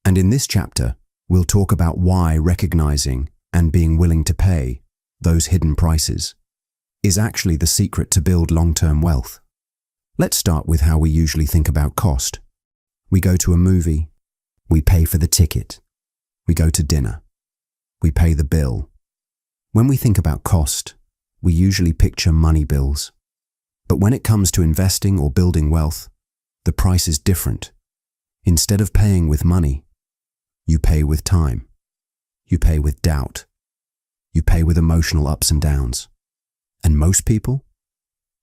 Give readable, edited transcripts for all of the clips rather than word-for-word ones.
And in this chapter, we'll talk about why recognizing and being willing to pay those hidden prices is actually the secret to build long-term wealth. Let's start with how we usually think about cost. We go to a movie, we pay for the ticket, we go to dinner, we pay the bill. When we think about cost, we usually picture money bills. But when it comes to investing or building wealth, the price is different. Instead of paying with money, you pay with time. You pay with doubt. You pay with emotional ups and downs. And most people,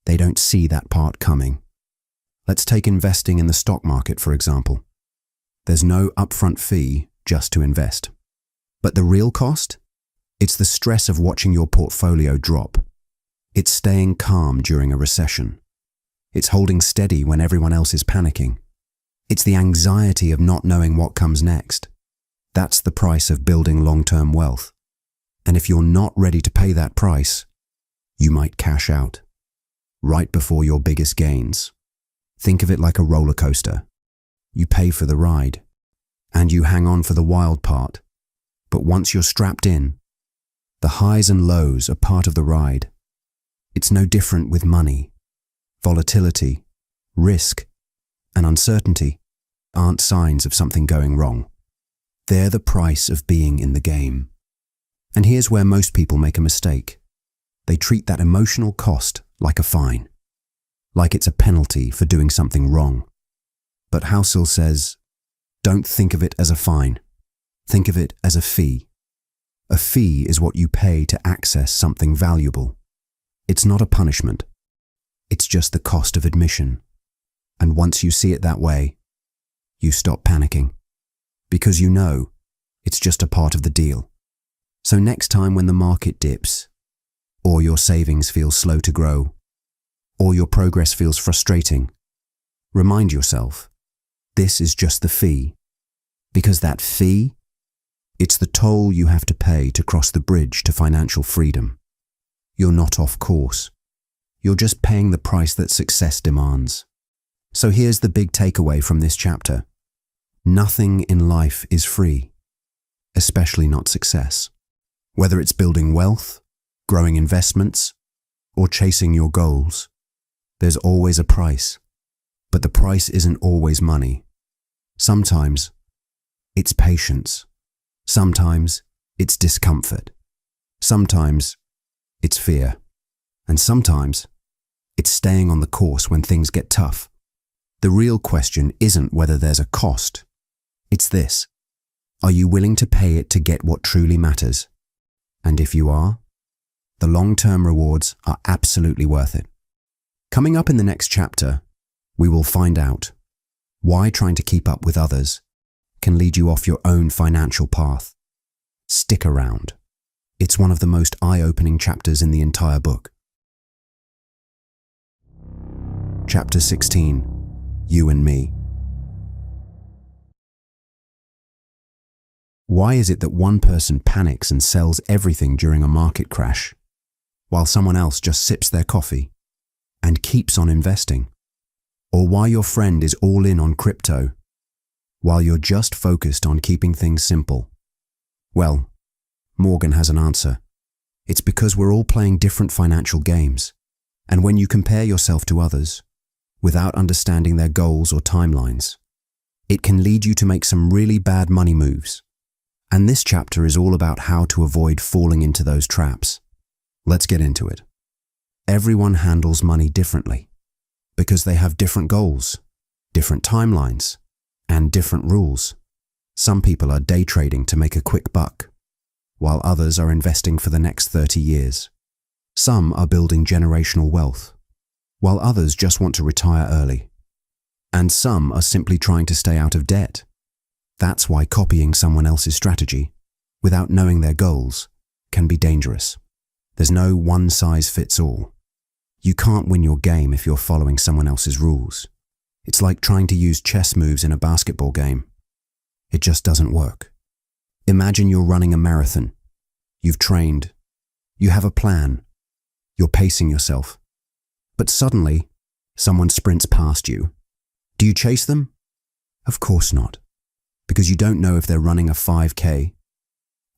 they don't see that part coming. Let's take investing in the stock market, for example. There's no upfront fee just to invest. But the real cost? It's the stress of watching your portfolio drop. It's staying calm during a recession. It's holding steady when everyone else is panicking. It's the anxiety of not knowing what comes next. That's the price of building long-term wealth. And if you're not ready to pay that price, you might cash out right before your biggest gains. Think of it like a roller coaster. You pay for the ride, and you hang on for the wild part. But once you're strapped in, the highs and lows are part of the ride. It's no different with money. Volatility, risk, and uncertainty aren't signs of something going wrong. They're the price of being in the game. And here's where most people make a mistake. They treat that emotional cost like a fine, like it's a penalty for doing something wrong. But Housel says, don't think of it as a fine. Think of it as a fee. A fee is what you pay to access something valuable. It's not a punishment. It's just the cost of admission. And once you see it that way, you stop panicking. Because you know it's just a part of the deal. So next time when the market dips, or your savings feel slow to grow, or your progress feels frustrating, remind yourself, this is just the fee. Because that fee, it's the toll you have to pay to cross the bridge to financial freedom. You're not off course. You're just paying the price that success demands. So here's the big takeaway from this chapter. Nothing in life is free, especially not success. Whether it's building wealth, growing investments, or chasing your goals, there's always a price. But the price isn't always money. Sometimes it's patience. Sometimes it's discomfort. Sometimes it's fear. And sometimes it's staying on the course when things get tough. The real question isn't whether there's a cost. It's this. Are you willing to pay it to get what truly matters? And if you are, the long-term rewards are absolutely worth it. Coming up in the next chapter, we will find out why trying to keep up with others can lead you off your own financial path. Stick around. It's one of the most eye-opening chapters in the entire book. Chapter 16, You and Me. Why is it that one person panics and sells everything during a market crash, while someone else just sips their coffee and keeps on investing? Or why your friend is all in on crypto, while you're just focused on keeping things simple? Well, Morgan has an answer. It's because we're all playing different financial games, and when you compare yourself to others, without understanding their goals or timelines, it can lead you to make some really bad money moves. And this chapter is all about how to avoid falling into those traps. Let's get into it. Everyone handles money differently because they have different goals, different timelines, and different rules. Some people are day trading to make a quick buck, while others are investing for the next 30 years. Some are building generational wealth, while others just want to retire early. And some are simply trying to stay out of debt. That's why copying someone else's strategy, without knowing their goals, can be dangerous. There's no one-size-fits-all. You can't win your game if you're following someone else's rules. It's like trying to use chess moves in a basketball game. It just doesn't work. Imagine you're running a marathon. You've trained. You have a plan. You're pacing yourself. But suddenly, someone sprints past you. Do you chase them? Of course not. because you don't know if they're running a 5K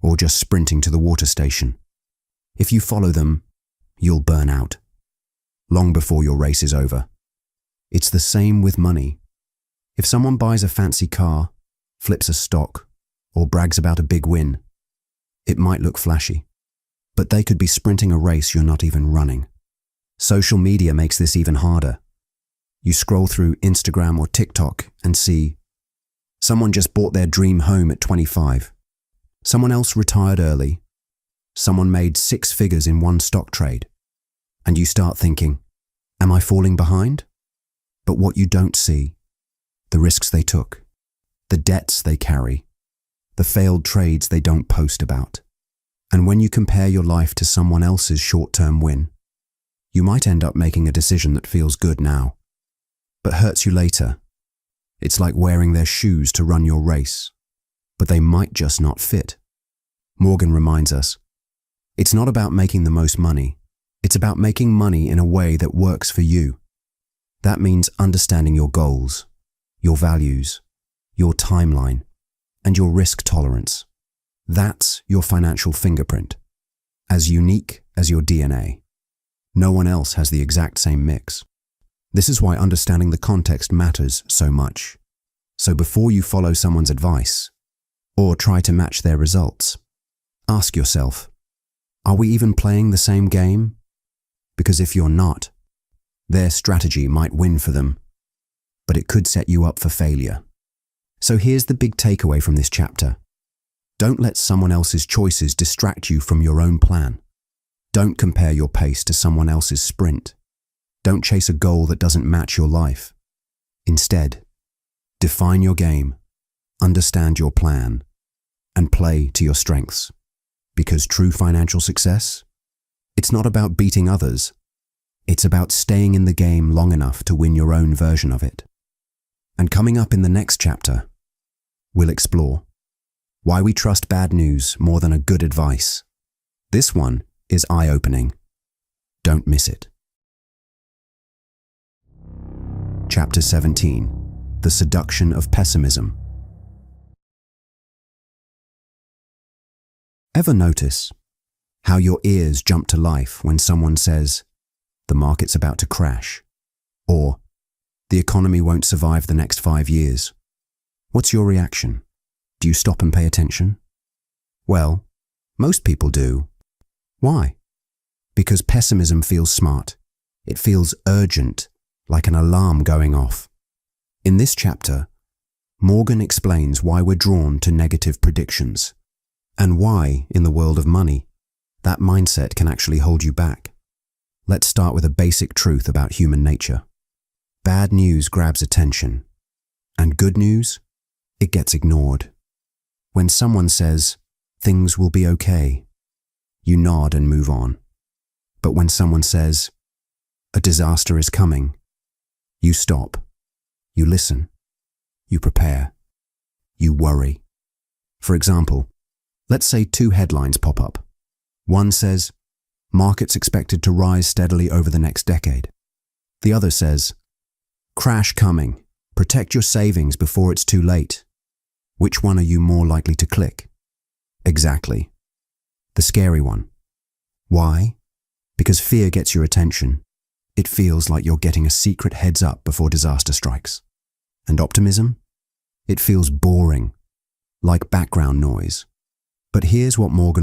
or just sprinting to the water station. If you follow them, you'll burn out long before your race is over. It's the same with money. If someone buys a fancy car, flips a stock, or brags about a big win, it might look flashy, but they could be sprinting a race you're not even running. Social media makes this even harder. You scroll through Instagram or TikTok and see someone just bought their dream home at 25. Someone else retired early. Someone made 6 figures in one stock trade. And you start thinking, am I falling behind? But what you don't see, the risks they took, the debts they carry, the failed trades they don't post about. And when you compare your life to someone else's short-term win, you might end up making a decision that feels good now, but hurts you later. It's like wearing their shoes to run your race, but they might just not fit. Morgan reminds us, it's not about making the most money, it's about making money in a way that works for you. That means understanding your goals, your values, your timeline, and your risk tolerance. That's your financial fingerprint, as unique as your DNA. No one else has the exact same mix. This is why understanding the context matters so much. So before you follow someone's advice, or try to match their results, ask yourself, are we even playing the same game? Because if you're not, their strategy might win for them, but it could set you up for failure. So here's the big takeaway from this chapter. Don't let someone else's choices distract you from your own plan. Don't compare your pace to someone else's sprint. Don't chase a goal that doesn't match your life. Instead, define your game, understand your plan, and play to your strengths. Because true financial success, it's not about beating others. It's about staying in the game long enough to win your own version of it. And coming up in the next chapter, we'll explore why we trust bad news more than a good advice. This one is eye-opening. Don't miss it. Chapter 17, The Seduction of Pessimism. Ever notice how your ears jump to life when someone says, the market's about to crash, or the economy won't survive the next 5 years? What's your reaction? Do you stop and pay attention? Well, most people do. Why? Because pessimism feels smart. It feels urgent, like an alarm going off. In this chapter, Morgan explains why we're drawn to negative predictions, and why, in the world of money, that mindset can actually hold you back. Let's start with a basic truth about human nature. Bad news grabs attention, and good news, it gets ignored. When someone says, things will be okay, you nod and move on. But when someone says, a disaster is coming, you stop, you listen, you prepare, you worry. For example, let's say 2 headlines pop up. One says, markets expected to rise steadily over the next decade. The other says, crash coming, protect your savings before it's too late. Which one are you more likely to click? Exactly. The scary one. Why? Because fear gets your attention. It feels like you're getting a secret heads up before disaster strikes. And optimism? It feels boring, like background noise. But here's what Morgan